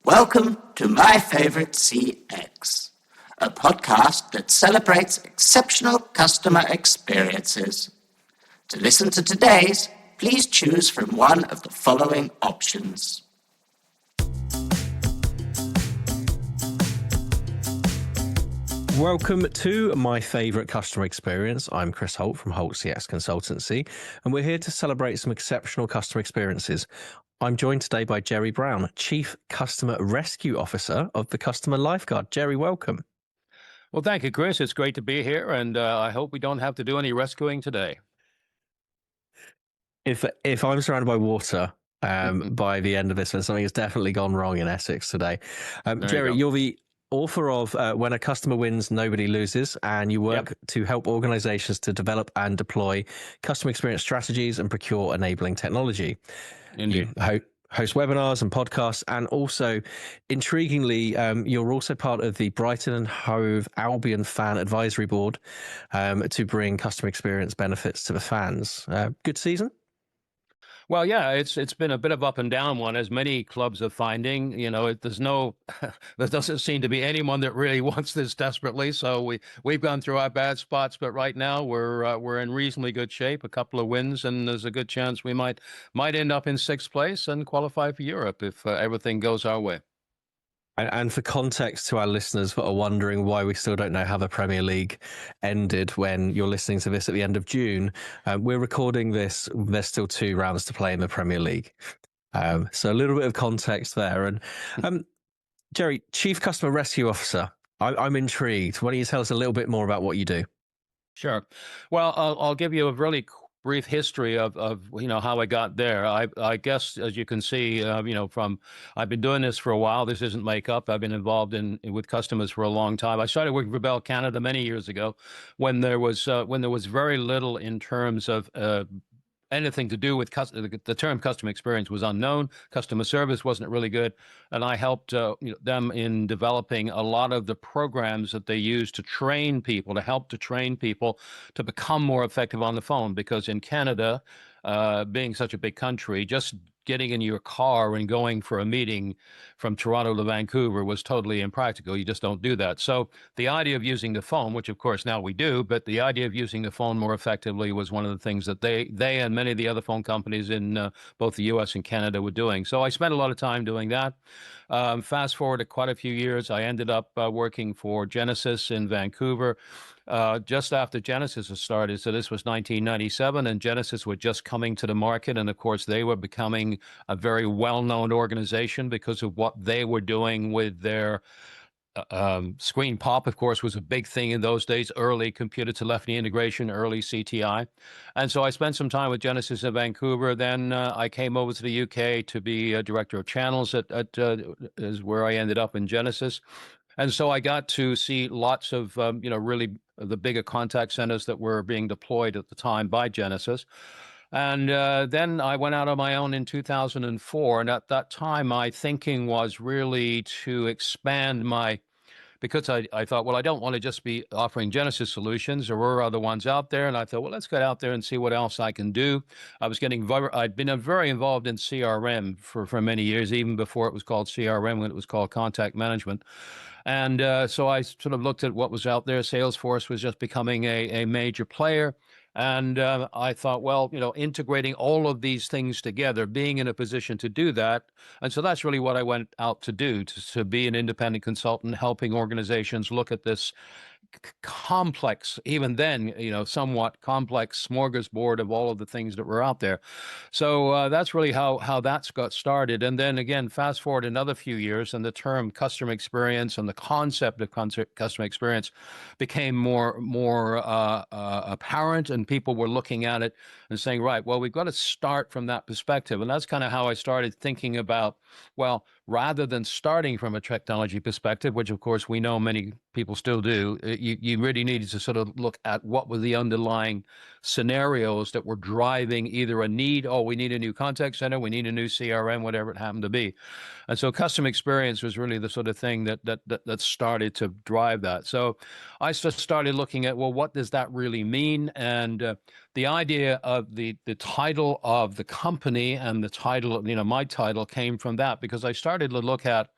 Welcome to My Favorite CX, a podcast that celebrates exceptional customer experiences. To listen to today's, please choose from one of the following options. Welcome to My Favorite Customer Experience. I'm Chris Holt from Holt CX Consultancy, and we're here to celebrate some exceptional customer experiences. I'm joined today by Gerry Brown, Chief Customer Rescue Officer of the Customer Lifeguard. Gerry, welcome. Well, thank you, Chris. It's great to be here, and I hope we don't have to do any rescuing today. If I'm surrounded by water by the end of this, then something has definitely gone wrong in Essex today. Gerry, you're the author of When a Customer Wins, Nobody Loses, and you work to help organizations to develop and deploy customer experience strategies and procure enabling technology. Indeed. You host webinars and podcasts, and also, intriguingly, you're also part of the Brighton and Hove Albion Fan Advisory Board to bring customer experience benefits to the fans. Good season? Well, yeah, it's been a bit of up and down one, as many clubs are finding. You know, there doesn't seem to be anyone that really wants this desperately. So we've gone through our bad spots, but right now we're in reasonably good shape. A couple of wins, and there's a good chance we might end up in sixth place and qualify for Europe if everything goes our way. And for context to our listeners that are wondering why we still don't know how the Premier League ended when you're listening to this at the end of June, we're recording this. There's still 2 rounds to play in the Premier League. So a little bit of context there. And Gerry, Chief Customer Rescue Officer, I'm intrigued. Why don't you tell us a little bit more about what you do? Sure. Well, I'll give you a really brief history of how I got there. I guess, as you can see, I've been doing this for a while. This isn't makeup. I've been involved with customers for a long time. I started working for Bell Canada many years ago, when there was very little in terms of anything to do with the term customer experience was unknown. Customer service wasn't really good, and I helped them in developing a lot of the programs that they use to train people, to become more effective on the phone. Because in Canada, being such a big country, just getting in your car and going for a meeting from Toronto to Vancouver was totally impractical. You just don't do that. So the idea of using the phone, which of course now we do, but the idea of using the phone more effectively was one of the things that they and many of the other phone companies in both the US and Canada were doing. So I spent a lot of time doing that. Fast forward to quite a few years, I ended up working for Genesys in Vancouver. Just after Genesys had started, so this was 1997, and Genesys were just coming to the market, and of course they were becoming a very well-known organization because of what they were doing with their screen pop. Of course, was a big thing in those days, early computer telephony integration, early CTI. And so I spent some time with Genesys in Vancouver. Then I came over to the UK to be a director of channels is where I ended up in Genesys. And so I got to see lots of, really the bigger contact centers that were being deployed at the time by Genesys. And then I went out on my own in 2004. And at that time, my thinking was really to expand because I thought, well, I don't want to just be offering Genesys solutions. There were other ones out there. And I thought, well, let's get out there and see what else I can do. I'd been very involved in CRM for many years, even before it was called CRM, when it was called contact management. And so I sort of looked at what was out there. Salesforce was just becoming a major player. And I thought, well, integrating all of these things together, being in a position to do that. And so that's really what I went out to do, to be an independent consultant, helping organizations look at this complex, even then, somewhat complex smorgasbord of all of the things that were out there. So that's really how that's got started. And then again, fast forward another few years, and the term customer experience and the concept of customer experience became more apparent, and people were looking at it and saying, right, well, we've got to start from that perspective. And that's kind of how I started thinking about, well, rather than starting from a technology perspective, which of course we know many people still do, you really needed to sort of look at what were the underlying scenarios that were driving either a need, oh, we need a new contact center, we need a new CRM, whatever it happened to be. And so customer experience was really the sort of thing that started to drive that. So I just started looking at, well, what does that really mean? And the idea of the title of the company and the title, my title came from that, because I started to look at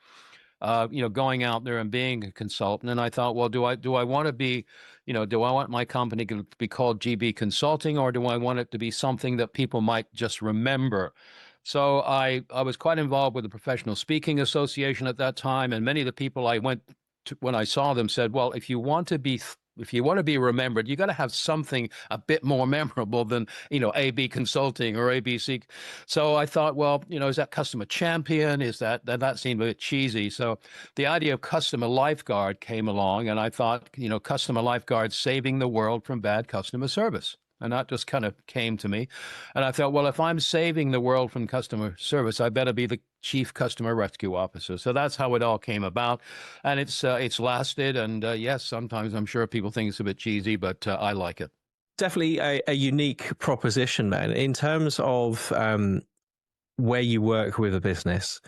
going out there and being a consultant. And I thought, well, do I want to be, do I want my company to be called GB Consulting, or do I want it to be something that people might just remember? So I was quite involved with the Professional Speaking Association at that time. And many of the people I went to, when I saw them, said, well, if you want to be remembered, you got to have something a bit more memorable than, AB Consulting or ABC. So I thought, well, is that customer champion? Is that seemed a bit cheesy. So the idea of customer lifeguard came along, and I thought, customer lifeguard, saving the world from bad customer service. And that just kind of came to me. And I thought, well, if I'm saving the world from customer service, I better be the Chief Customer Rescue Officer. So that's how it all came about. And it's lasted. And yes, sometimes I'm sure people think it's a bit cheesy, but I like it. Definitely a unique proposition, man, in terms of where you work with a business.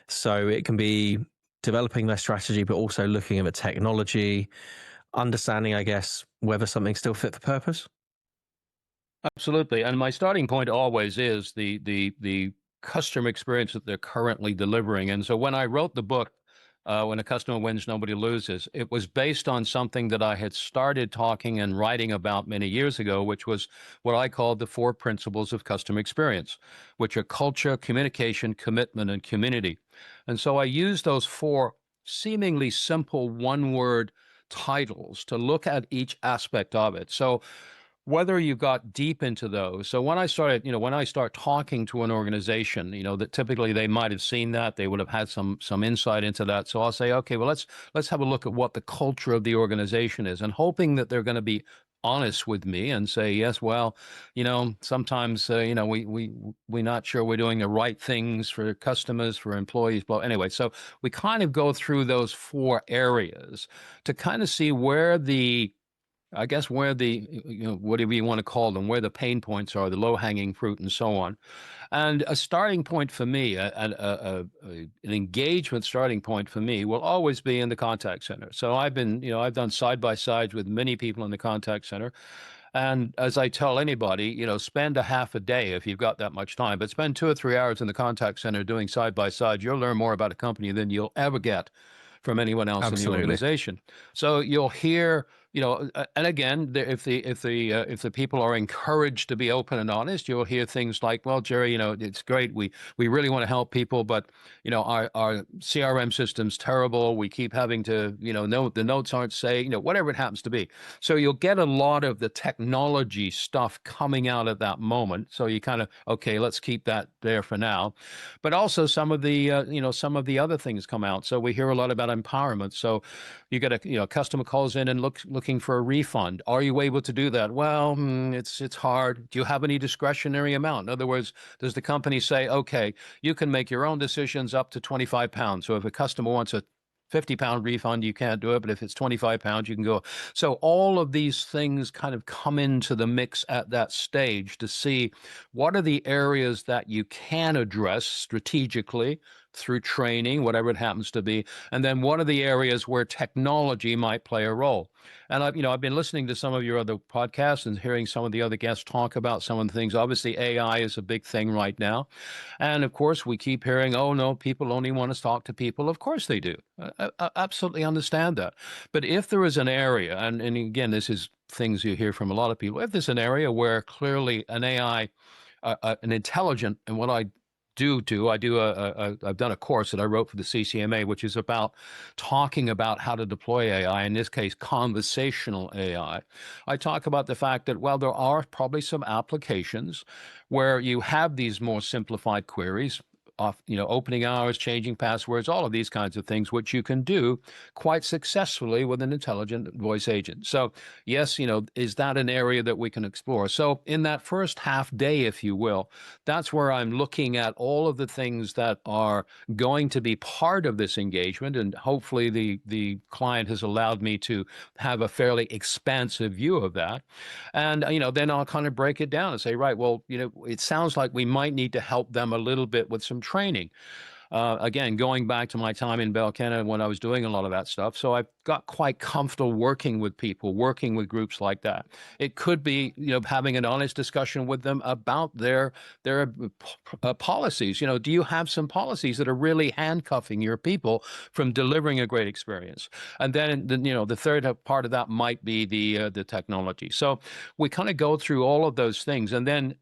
So it can be developing their strategy, but also looking at the technology, understanding, I guess, whether something's still fit for purpose. Absolutely. And my starting point always is the customer experience that they're currently delivering. And so when I wrote the book, When a Customer Wins, Nobody Loses, it was based on something that I had started talking and writing about many years ago, which was what I called the 4 principles of customer experience, which are culture, communication, commitment, and community. And so I used those 4 seemingly simple one-word titles to look at each aspect of it. So whether you got deep into those. So when I start talking to an organization, that typically they might have seen that, they would have had some insight into that. So I'll say, okay, well, let's have a look at what the culture of the organization is, and hoping that they're going to be honest with me and say, yes, well, sometimes, we're not sure we're doing the right things for customers, for employees. But anyway, so we kind of go through those 4 areas to kind of see where the whatever you want to call them, where the pain points are, the low-hanging fruit, and so on. And a starting point for me, an engagement starting point for me, will always be in the contact center. So I've done side-by-sides with many people in the contact center. And as I tell anybody, spend a half a day if you've got that much time, but spend 2 or 3 hours in the contact center doing side-by-side. You'll learn more about a company than you'll ever get from anyone else in the organization. So you'll hear, and again, if the people are encouraged to be open and honest, you'll hear things like, well, Gerry, it's great. We really want to help people, but, our CRM system's terrible. We keep having to, the notes aren't saying, whatever it happens to be. So you'll get a lot of the technology stuff coming out at that moment. So you kind of, okay, let's keep that there for now. But also some of the other things come out. So we hear a lot about empowerment. So you get a customer calls in and looking for a refund. Are you able to do that? Well, it's hard. Do you have any discretionary amount? In other words, does the company say, okay, you can make your own decisions up to £25. So if a customer wants a £50 refund, you can't do it. But if it's £25, you can go. So all of these things kind of come into the mix at that stage to see what are the areas that you can address strategically through training, whatever it happens to be, and then what are the areas where technology might play a role. And I've been listening to some of your other podcasts and hearing some of the other guests talk about some of the things. Obviously, AI is a big thing right now, and of course, we keep hearing, "Oh no, people only want to talk to people." Of course, they do. I absolutely understand that. But if there is an area, and again, this is things you hear from a lot of people. If there's an area where clearly an AI, an intelligent, and what I've done a course that I wrote for the CCMA, which is about talking about how to deploy AI, in this case, conversational AI. I talk about the fact that, well, there are probably some applications where you have these more simplified queries. opening hours, changing passwords, all of these kinds of things, which you can do quite successfully with an intelligent voice agent. So yes, is that an area that we can explore? So in that first half day, if you will, that's where I'm looking at all of the things that are going to be part of this engagement. And hopefully the client has allowed me to have a fairly expansive view of that. And, then I'll kind of break it down and say, right, well, it sounds like we might need to help them a little bit with some training. Again, going back to my time in Bell Canada when I was doing a lot of that stuff. So I've got quite comfortable working with people, working with groups like that. It could be, having an honest discussion with them about their policies. Do you have some policies that are really handcuffing your people from delivering a great experience? And then, the third part of that might be the technology. So we kind of go through all of those things, and then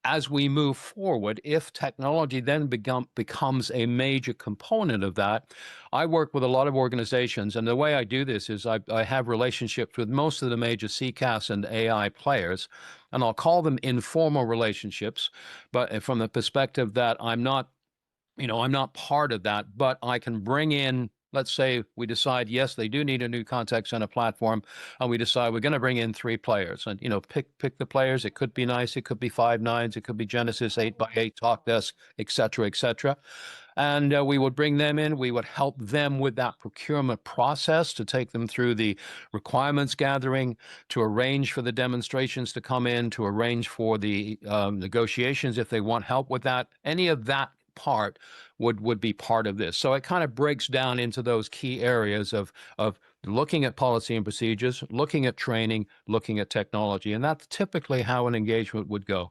as we move forward, if technology then becomes a major component of that, I work with a lot of organizations. And the way I do this is I have relationships with most of the major CCaaS and AI players, and I'll call them informal relationships. But from the perspective that I'm not part of that, but I can bring in, let's say we decide, yes, they do need a new contact center platform, and we decide we're going to bring in 3 players, and pick the players. It could be NICE, it could be Five9, it could be Genesys, 8x8, Talkdesk, et cetera, et cetera. And we would bring them in. We would help them with that procurement process to take them through the requirements gathering, to arrange for the demonstrations to come in, to arrange for the negotiations if they want help with that. Any of that part would be part of this. So it kind of breaks down into those key areas of looking at policy and procedures, looking at training, looking at technology. And that's typically how an engagement would go.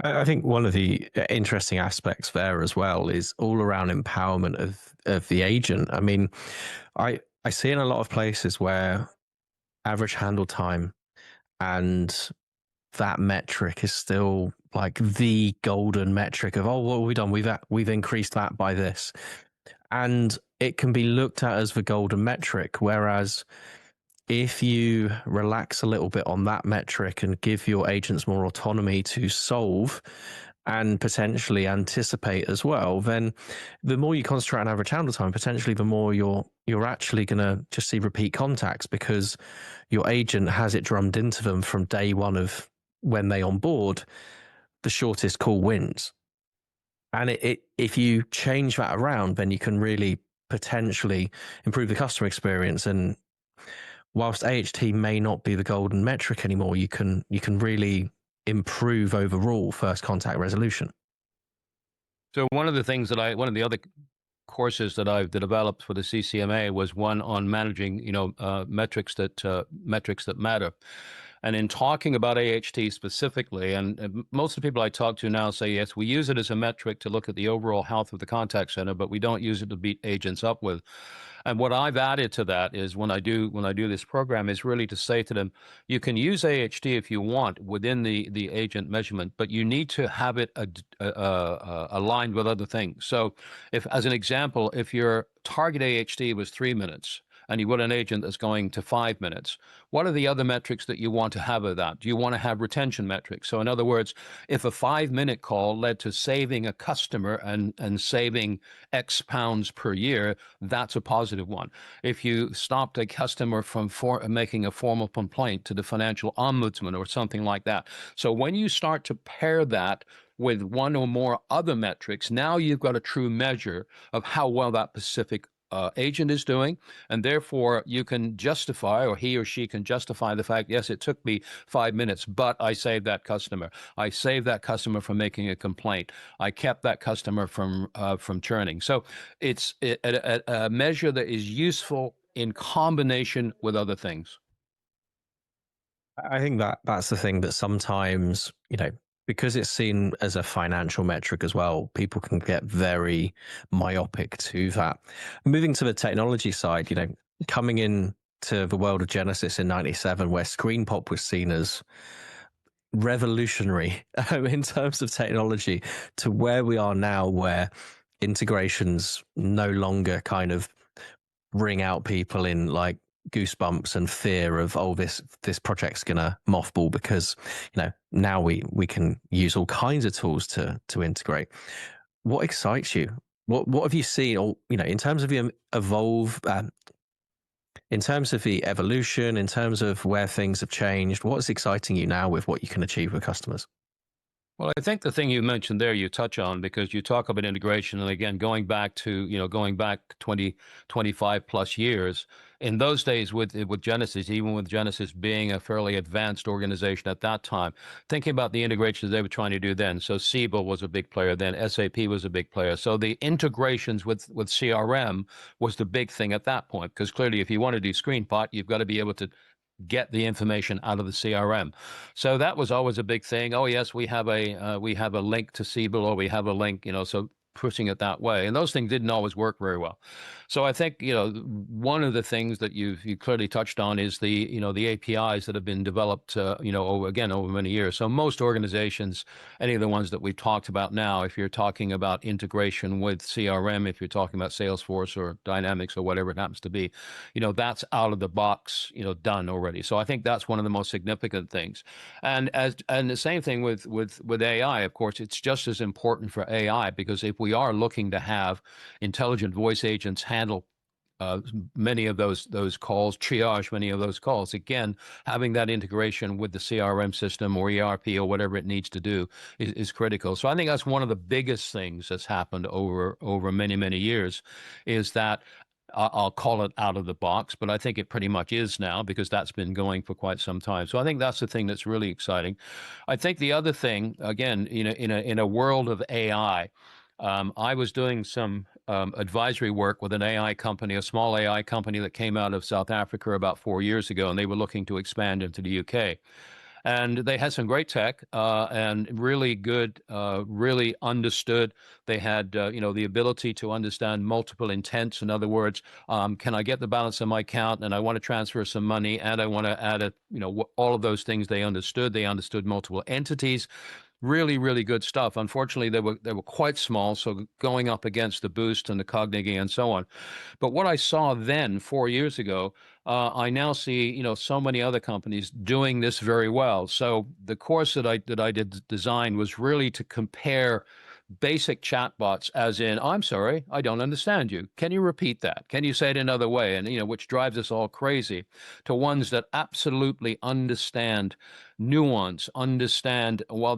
I think one of the interesting aspects there as well is all around empowerment of the agent. I mean, I see in a lot of places where average handle time and that metric is still like the golden metric of, what have we done? We've increased that by this. And it can be looked at as the golden metric. Whereas if you relax a little bit on that metric and give your agents more autonomy to solve and potentially anticipate as well, then the more you concentrate on average handle time, potentially the more you're actually going to just see repeat contacts, because your agent has it drummed into them from day one of when they onboard. The shortest call wins. And if you change that around, then you can really potentially improve the customer experience. And whilst AHT may not be the golden metric anymore, you can really improve overall first contact resolution. So one of the other courses that I've developed for the CCMA was one on managing, metrics that matter. And in talking about AHT specifically, and most of the people I talk to now say, yes, we use it as a metric to look at the overall health of the contact center, but we don't use it to beat agents up with. And what I've added to that is when I do this program is really to say to them, you can use AHT if you want within the agent measurement, but you need to have it aligned with other things. So if, as an example, if your target AHT was 3 minutes, and you've got an agent that's going to 5 minutes, what are the other metrics that you want to have of that? Do you want to have retention metrics? So in other words, if a 5-minute call led to saving a customer and saving X pounds per year, that's a positive one. If you stopped a customer from making a formal complaint to the financial ombudsman or something like that. So when you start to pair that with one or more other metrics, now you've got a true measure of how well that specific agent is doing, and therefore you can justify, or he or she can justify the fact, yes, it took me 5 minutes, but I saved that customer. I saved that customer from making a complaint. I kept that customer from churning. So it's a measure that is useful in combination with other things. I think that's the thing that sometimes, because it's seen as a financial metric as well, people can get very myopic to that. Moving to the technology side, coming in to the world of Genesys in 97, where screen pop was seen as revolutionary in terms of technology, to where we are now, where integrations no longer kind of bring out people in like goosebumps and fear of, this project's gonna mothball, because now we can use all kinds of tools to integrate. what excites you? What have you seen, or in terms of the evolve, in terms of the evolution, in terms of where things have changed? What is exciting you now with what you can achieve with customers? Well, I think the thing you mentioned there, you touch on, because you talk about integration. And again, going back 20, 25 plus years, in those days with Genesis, even with Genesis being a fairly advanced organization at that time, thinking about the integrations they were trying to do then. So Siebel was a big player then, SAP was a big player. So the integrations with CRM was the big thing at that point, because clearly if you want to do ScreenPot, you've got to be able to get the information out of the CRM. So that was always a big thing. Oh yes, we have a link to Siebel, or we have a link, so pushing it that way. And those things didn't always work very well. So I think, one of the things that you clearly touched on is the APIs that have been developed, over many years. So most organizations, any of the ones that we've talked about now, if you're talking about integration with CRM, if you're talking about Salesforce or Dynamics or whatever it happens to be, that's out of the box, done already. So I think that's one of the most significant things. And the same thing with AI, of course, it's just as important for AI, because if we are looking to have intelligent voice agents handle many of those calls, triage many of those calls. Again, having that integration with the CRM system or ERP or whatever it needs to do is critical. So I think that's one of the biggest things that's happened over many, many years, is that I'll call it out of the box, but I think it pretty much is now, because that's been going for quite some time. So I think that's the thing that's really exciting. I think the other thing, again, in a world of AI, I was doing some advisory work with an AI company, a small AI company that came out of South Africa about 4 years ago, and they were looking to expand into the UK. And they had some great tech, and really good, really understood. They had, the ability to understand multiple intents. In other words, can I get the balance of my account, and I want to transfer some money, and I want to add all of those things they understood. They understood multiple entities. Really, really good stuff. Unfortunately, they were quite small, so going up against the Boost and the Cognigi and so on. But what I saw then 4 years ago, I now see so many other companies doing this very well. So the course that I did design was really to compare basic chatbots, as in, I'm sorry, I don't understand you. Can you repeat that? Can you say it another way? And which drives us all crazy, to ones that absolutely understand nuance, understand. While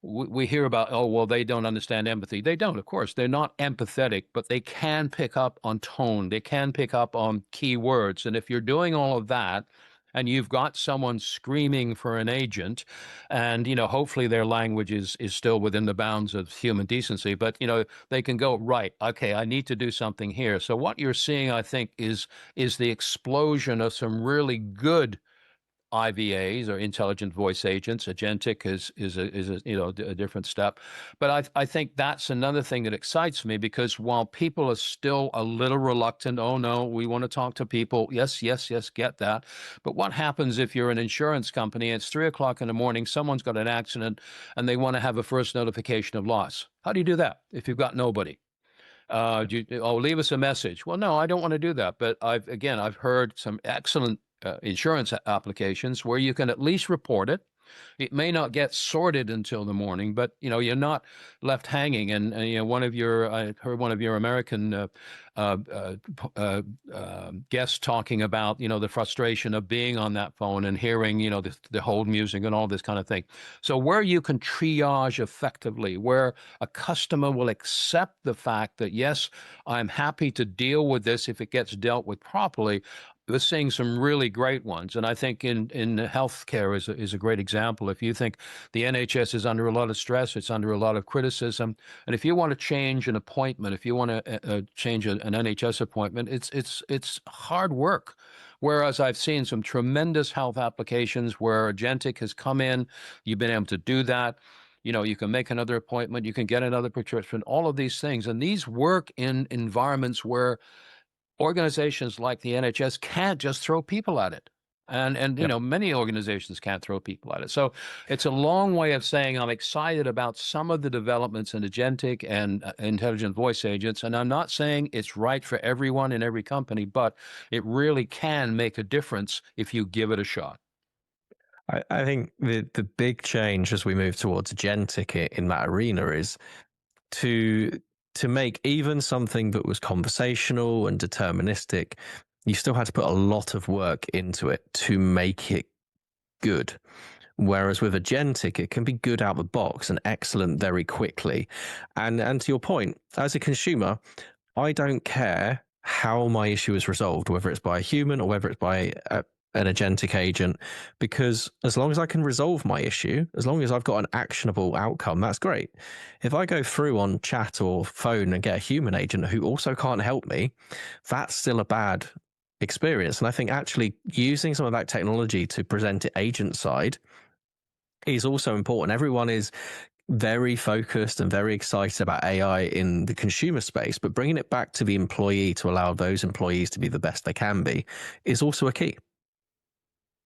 we hear about, oh, well, they don't understand empathy. They don't, of course. They're not empathetic, but they can pick up on tone. They can pick up on key words. And if you're doing all of that, and you've got someone screaming for an agent, and hopefully their language is still within the bounds of human decency, but they can go, right, okay, I need to do something here. So what you're seeing, I think, is the explosion of some really good IVAs, or intelligent voice agents. Agentic is a different step, but I think that's another thing that excites me, because while people are still a little reluctant, oh no, we want to talk to people. Yes, yes, yes, get that. But what happens if you're an insurance company? It's 3 o'clock in the morning. Someone's got an accident, and they want to have a first notification of loss. How do you do that if you've got nobody? Leave us a message. Well, no, I don't want to do that. But I've heard some excellent insurance applications where you can at least report it. It may not get sorted until the morning, but you're not left hanging. And I heard one of your American guests talking about the frustration of being on that phone and hearing the hold music and all this kind of thing. So where you can triage effectively, where a customer will accept the fact that, yes, I'm happy to deal with this if it gets dealt with properly. We're seeing some really great ones. And I think in healthcare is a great example. If you think the NHS is under a lot of stress, it's under a lot of criticism. And if you want to change an appointment, if you want to change an NHS appointment, it's hard work. Whereas I've seen some tremendous health applications where Agentic has come in, you've been able to do that. You can make another appointment, you can get another prescription, all of these things. And these work in environments where organizations like the NHS can't just throw people at it. And Yep. many organizations can't throw people at it. So it's a long way of saying I'm excited about some of the developments in agentic and intelligent voice agents. And I'm not saying it's right for everyone in every company, but it really can make a difference if you give it a shot. I think the big change as we move towards agentic in that arena is to make even something that was conversational and deterministic, you still had to put a lot of work into it to make it good. Whereas with agentic, it can be good out the box and excellent very quickly. And to your point, as a consumer, I don't care how my issue is resolved, whether it's by a human or whether it's by an agentic agent, because as long as I can resolve my issue, as long as I've got an actionable outcome, that's great. If I go through on chat or phone and get a human agent who also can't help me, that's still a bad experience. And I think actually using some of that technology to present it agent side is also important. Everyone is very focused and very excited about AI in the consumer space, but bringing it back to the employee to allow those employees to be the best they can be is also a key.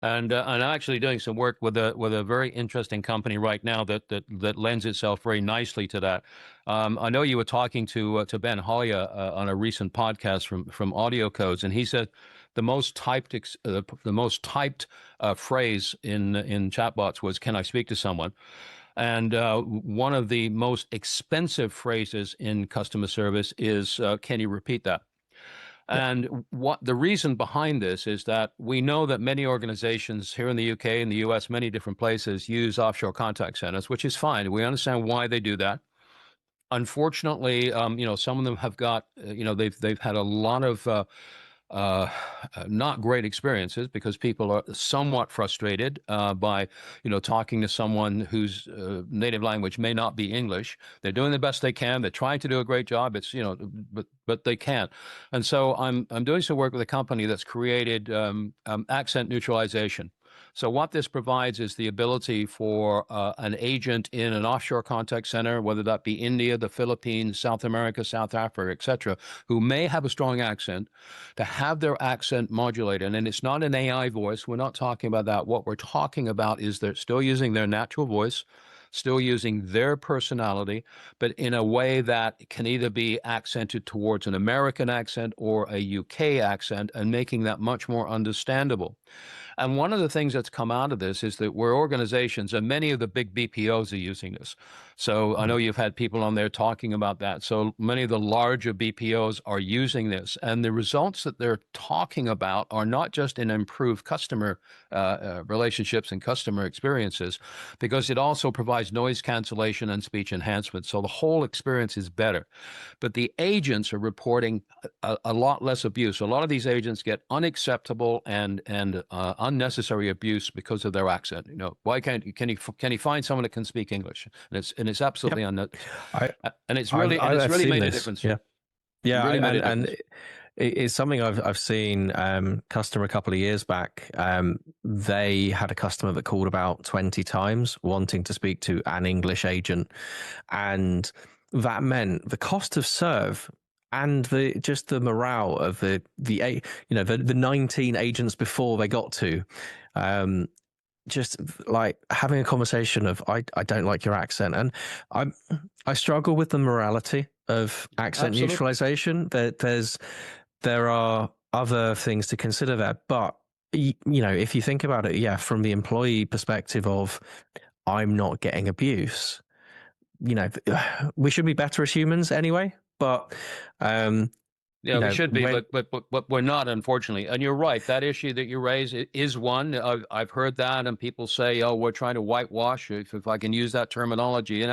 And I'm actually doing some work with a very interesting company right now that lends itself very nicely to that. I know you were talking to Ben Hoya on a recent podcast from Audio Codes, and he said the most typed phrase in chatbots was "Can I speak to someone?" And one of the most expensive phrases in customer service is "Can you repeat that?" And what the reason behind this is that we know that many organizations here in the UK and the US, many different places, use offshore contact centers, which is fine. We understand why they do that. Unfortunately, some of them have got, they've had a lot of uh, not great experiences because people are somewhat frustrated by, talking to someone whose native language may not be English. They're doing the best they can. They're trying to do a great job. It's, but they can't. And so I'm doing some work with a company that's created accent neutralization. So what this provides is the ability for an agent in an offshore contact center, whether that be India, the Philippines, South America, South Africa, et cetera, who may have a strong accent, to have their accent modulated. And it's not an AI voice. We're not talking about that. What we're talking about is they're still using their natural voice, still using their personality, but in a way that can either be accented towards an American accent or a UK accent and making that much more understandable. And one of the things that's come out of this is that we're organizations, and many of the big BPOs are using this. So I know you've had people on there talking about that. So many of the larger BPOs are using this. And the results that they're talking about are not just in improved customer relationships and customer experiences, because it also provides noise cancellation and speech enhancement. So the whole experience is better. But the agents are reporting a lot less abuse. A lot of these agents get unacceptable and unnecessary abuse because of their accent. Why can you find someone that can speak English? And it's absolutely unnecessary. And it's really made a difference. Yeah, yeah, really made a and difference. it's something I've seen. Customer a couple of years back, they had a customer that called about 20 times wanting to speak to an English agent, and that meant the cost of serve and the morale of the 19 agents before they got to just like having a conversation of I don't like your accent, and I struggle with the morality of accent Absolutely. neutralization. There are other things to consider there, but if you think about it, yeah, from the employee perspective of I'm not getting abuse, we should be better as humans anyway, but Yeah, we should be, but we're not, unfortunately. And you're right. That issue that you raise is one. I've heard that, and people say, "Oh, we're trying to whitewash," if I can use that terminology.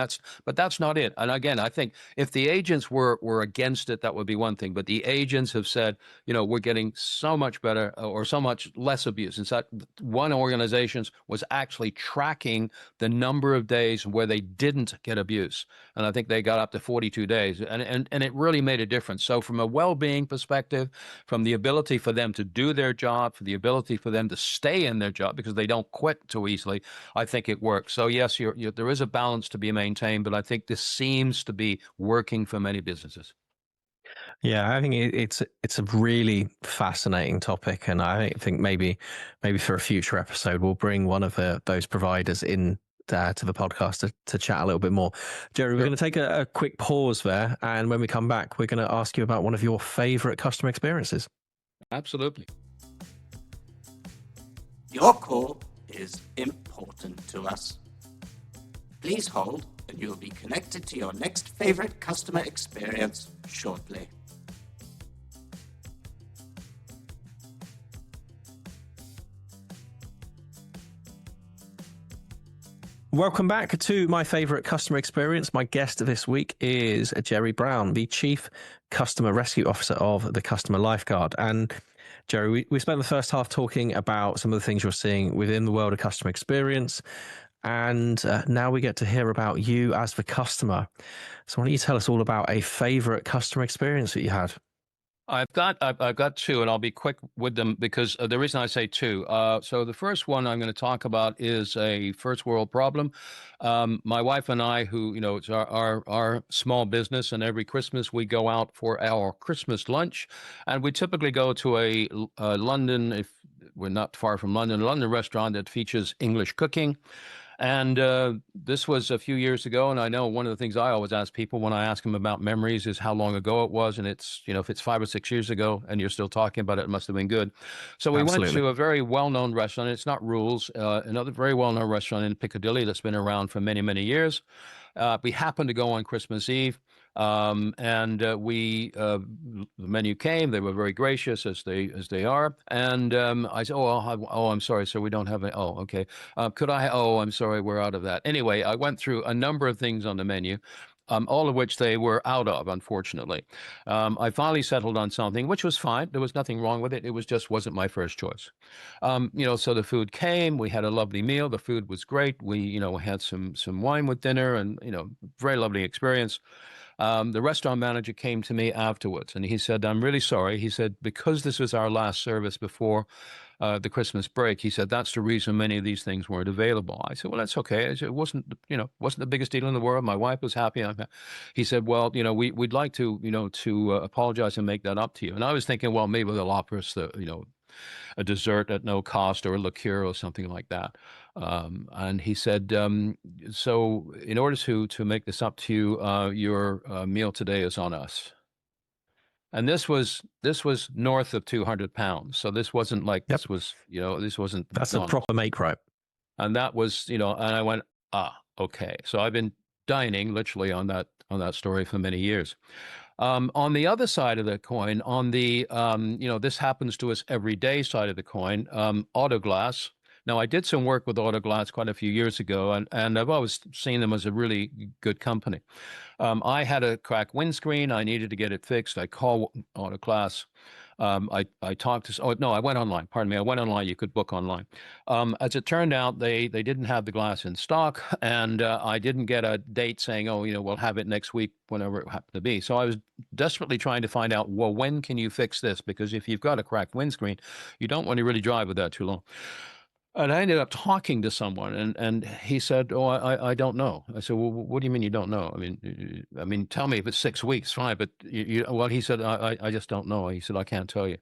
But that's not it. And again, I think if the agents were against it, that would be one thing. But the agents have said, we're getting so much better or so much less abuse. In fact, one organization was actually tracking the number of days where they didn't get abuse, and I think they got up to 42 days, and it really made a difference. So from a well-being perspective, from the ability for them to do their job, for the ability for them to stay in their job because they don't quit too easily, I think it works. So yes, there is a balance to be maintained, but I think this seems to be working for many businesses. Yeah, I think it's a really fascinating topic, and I think maybe for a future episode we'll bring one of those providers in to the podcast to chat a little bit more. Gerry, we're going to take a quick pause there, and when we come back, we're going to ask you about one of your favorite customer experiences. Absolutely. Your call is important to us. Please hold and you'll be connected to your next favorite customer experience shortly. Welcome back to my favorite customer experience. My guest this week is Gerry Brown, the Chief Customer Rescue Officer of the Customer Lifeguard. And Gerry, we spent the first half talking about some of the things you're seeing within the world of customer experience. And now we get to hear about you as the customer. So why don't you tell us all about a favorite customer experience that you had? I've got two, and I'll be quick with them because the reason I say two. So the first one I'm going to talk about is a first world problem. My wife and I, who it's our small business, and every Christmas we go out for our Christmas lunch, and we typically go to a London, if we're not far from London, a London restaurant that features English cooking. And this was a few years ago, and I know one of the things I always ask people when I ask them about memories is how long ago it was, and it's, if it's 5 or 6 years ago and you're still talking about it, it must have been good. So we went to a very well-known restaurant. It's not Rules, another very well-known restaurant in Piccadilly that's been around for many, many years. We happened to go on Christmas Eve. The menu came. They were very gracious as they are. And I said, I'm sorry, sir, we don't have it. Oh, okay. I'm sorry, we're out of that. Anyway, I went through a number of things on the menu. All of which they were out of, unfortunately. I finally settled on something, which was fine. There was nothing wrong with it. It wasn't my first choice. So the food came. We had a lovely meal. The food was great. We, had some wine with dinner, and very lovely experience. The restaurant manager came to me afterwards, and he said, "I'm really sorry." He said, "Because this was our last service before the Christmas break," he said, "that's the reason many of these things weren't available." I said, "Well, that's okay." I said, "It wasn't the biggest deal in the world. My wife was happy." He said, "Well, we'd like to, apologize and make that up to you." And I was thinking, well, maybe they'll offer us a dessert at no cost, or a liqueur or something like that. And he said, "So in order to make this up to you, your meal today is on us." And this was north of 200 pounds. So this wasn't like, Yep. this wasn't. That's a proper make right. And that was, and I went, okay. So I've been dining literally on that story for many years. On the other side of the coin, on the, this happens to us every day side of the coin, Autoglass. Now, I did some work with Autoglass quite a few years ago, and I've always seen them as a really good company. I had a cracked windscreen. I needed to get it fixed. I called Autoglass. I talked to, I went online. Pardon me. I went online. You could book online. As it turned out, they didn't have the glass in stock, and I didn't get a date saying, we'll have it next week, whenever it happened to be. So I was desperately trying to find out, well, when can you fix this? Because if you've got a cracked windscreen, you don't want to really drive with that too long. And I ended up talking to someone, and he said, "Oh, I don't know." I said, "Well, what do you mean you don't know? I mean, tell me if it's 6 weeks, fine. But well," he said, I just don't know." He said, "I can't tell you."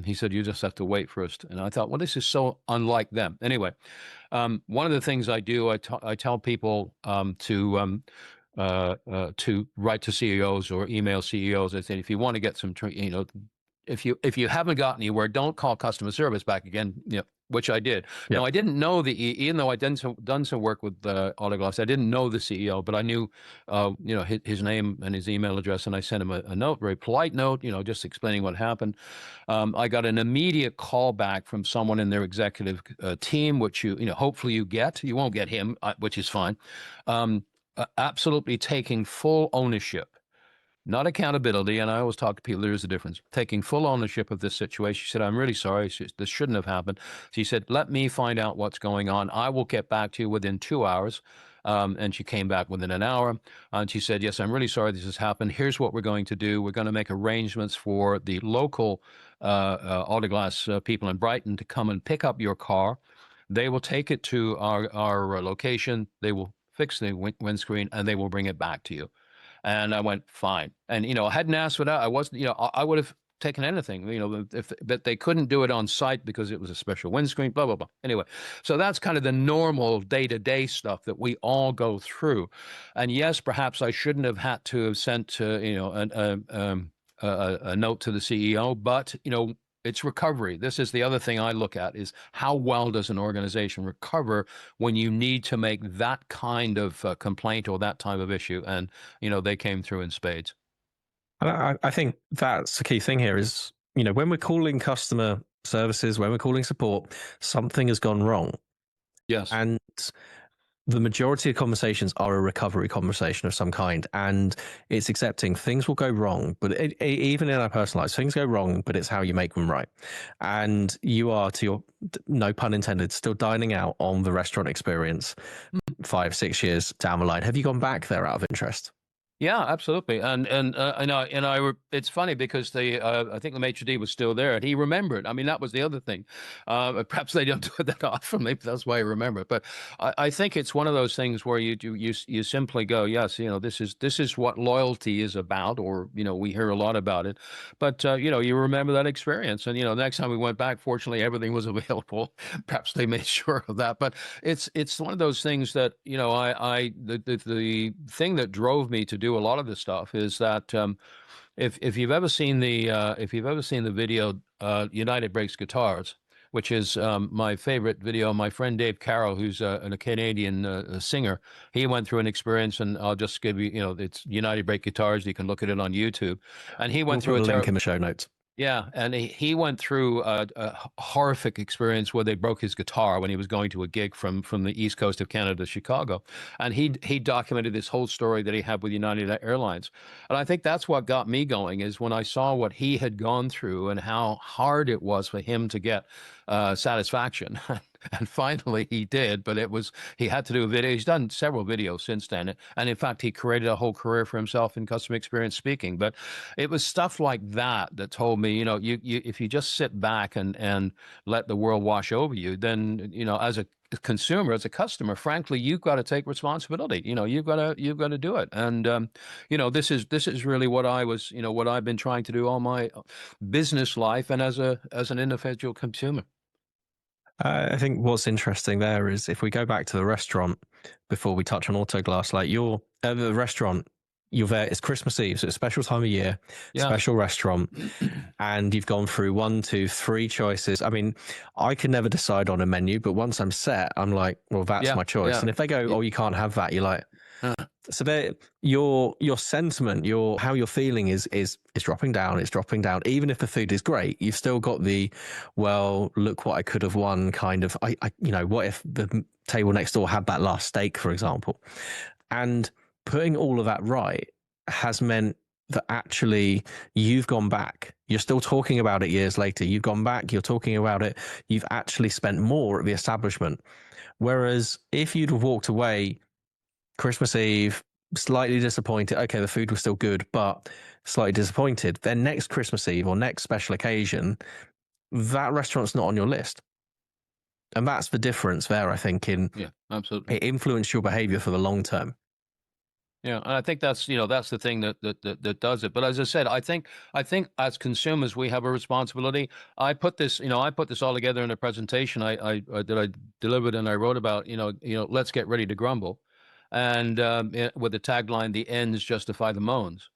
He said, "You just have to wait first." And I thought, well, this is so unlike them. Anyway, one of the things I do, I tell people to write to CEOs or email CEOs. I said, if you want to get some, if you haven't gotten anywhere, don't call customer service back again. Which I did. Yep. Now, I didn't know even though I'd done some work with Autoglass, I didn't know the CEO, but I knew, his name and his email address, and I sent him a note, very polite note, just explaining what happened. I got an immediate call back from someone in their executive team, which hopefully you get. You won't get him, which is fine. Absolutely taking full ownership. Not accountability, and I always talk to people, there is a difference. Taking full ownership of this situation. She said, "I'm really sorry. This shouldn't have happened." She said, "Let me find out what's going on. I will get back to you within 2 hours." And she came back within an hour. And she said, "Yes, I'm really sorry this has happened. Here's what we're going to do. We're going to make arrangements for the local Autoglass people in Brighton to come and pick up your car. They will take it to our location. They will fix the windscreen, and they will bring it back to you." And I went, fine. And, I hadn't asked for that. I wasn't, I would have taken anything, but they couldn't do it on site because it was a special windscreen, blah, blah, blah. Anyway, so that's kind of the normal day-to-day stuff that we all go through. And yes, perhaps I shouldn't have had to have sent, a note to the CEO, but, It's recovery. This is the other thing I look at, is how well does an organization recover when you need to make that kind of complaint or that type of issue? And, they came through in spades. And I think that's the key thing here is, when we're calling customer services, when we're calling support, something has gone wrong. Yes. And the majority of conversations are a recovery conversation of some kind, and it's accepting things will go wrong, but even in our personal lives, things go wrong, but it's how you make them right. And you are, to your, no pun intended, still dining out on the restaurant experience 5-6 years down the line. Have you gone back there out of interest? Yeah, absolutely. It's funny because I think the maitre d' was still there and he remembered. I mean, that was the other thing. Perhaps they don't do it that often. Maybe that's why I remember it. But I think it's one of those things where you simply go, yes, this is what loyalty is about, or, we hear a lot about it. But, you remember that experience. And, the next time we went back, fortunately, everything was available. Perhaps they made sure of that. But it's one of those things that, the thing that drove me to do a lot of this stuff is that if you've ever seen the video United Breaks Guitars, which is my favorite video, my friend Dave Carroll, who's a Canadian singer, he went through an experience, and I'll just give you, it's United Break Guitars. You can look at it on YouTube, and he went through a link in the show notes. Yeah, and he went through a horrific experience where they broke his guitar when he was going to a gig from the East Coast of Canada, Chicago. And he documented this whole story that he had with United Airlines. And I think that's what got me going, is when I saw what he had gone through and how hard it was for him to get satisfaction. And finally he did, but he had to do a video. He's done several videos since then. And in fact, he created a whole career for himself in customer experience speaking. But it was stuff like that told me, you if you just sit back and let the world wash over you, then, as a consumer, as a customer, frankly, you've got to take responsibility. You've got to do it. And, this is really what what I've been trying to do all my business life and as an individual consumer. I think what's interesting there is, if we go back to the restaurant before we touch on Autoglass, like you're at the restaurant, you're there, it's Christmas Eve, so it's a special time of year, special restaurant, and you've gone through 1, 2, 3 choices. I mean, I can never decide on a menu, but once I'm set, I'm like, well, that's my choice. Yeah. And if they go, oh, you can't have that, you're like, so your sentiment, how you're feeling is dropping down. It's dropping down. Even if the food is great, you've still got the, well, look what I could have won kind of. What if the table next door had that last steak, for example? And putting all of that right has meant that actually you've gone back. You're still talking about it years later. You've gone back. You're talking about it. You've actually spent more at the establishment. Whereas if you'd have walked away Christmas Eve, slightly disappointed. Okay, the food was still good, but slightly disappointed. Then next Christmas Eve or next special occasion, that restaurant's not on your list. And that's the difference there, I think, absolutely. It influenced your behavior for the long term. Yeah, and I think that's the thing that does it. But as I said, I think as consumers we have a responsibility. I put this all together in a presentation I delivered, and I wrote about let's get ready to grumble. And with the tagline, "The ends justify the moans."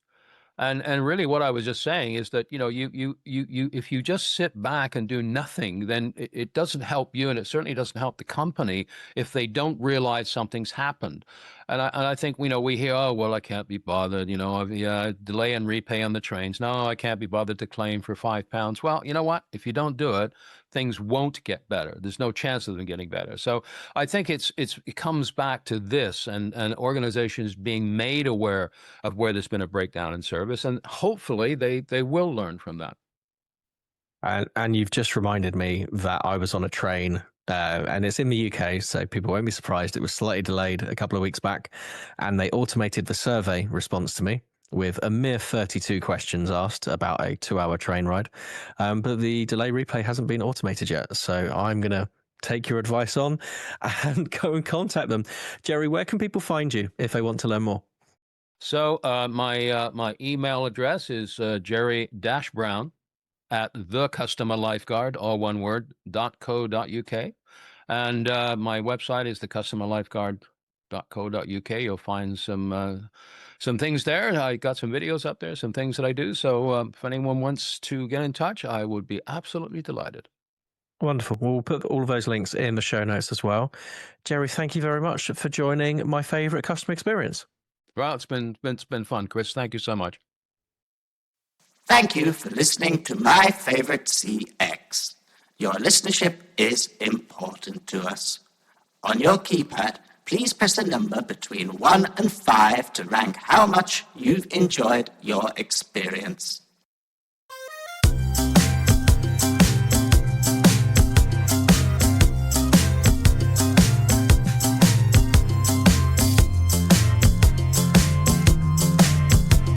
And really what I was just saying is that, you if you just sit back and do nothing, then it doesn't help you, and it certainly doesn't help the company if they don't realize something's happened. And I think, we hear, oh, well, I can't be bothered, delay and repay on the trains. No, I can't be bothered to claim for £5. Well, you know what? If you don't do it, things won't get better. There's no chance of them getting better. So I think it comes back to this, and organizations being made aware of where there's been a breakdown in service, and hopefully they will learn from that. And you've just reminded me that I was on a train, and it's in the UK, so people won't be surprised. It was slightly delayed a couple of weeks back, and they automated the survey response to me with a mere 32 questions asked about a 2-hour train ride. But the delay replay hasn't been automated yet. So I'm going to take your advice on and go and contact them. Gerry, where can people find you if they want to learn more? So my email address is Gerry-Brown at thecustomerlifeguard, all one word, .co.uk. And my website is thecustomerlifeguard.co.uk. You'll find some some things there. I got some videos up there, some things that I do. So if anyone wants to get in touch, I would be absolutely delighted. Wonderful. We'll put all of those links in the show notes as well. Gerry, thank you very much for joining my favorite customer experience. Well, it's been fun, Chris. Thank you so much. Thank you for listening to My Favorite CX. Your listenership is important to us. On your keypad, please press a number between 1 and 5 to rank how much you've enjoyed your experience.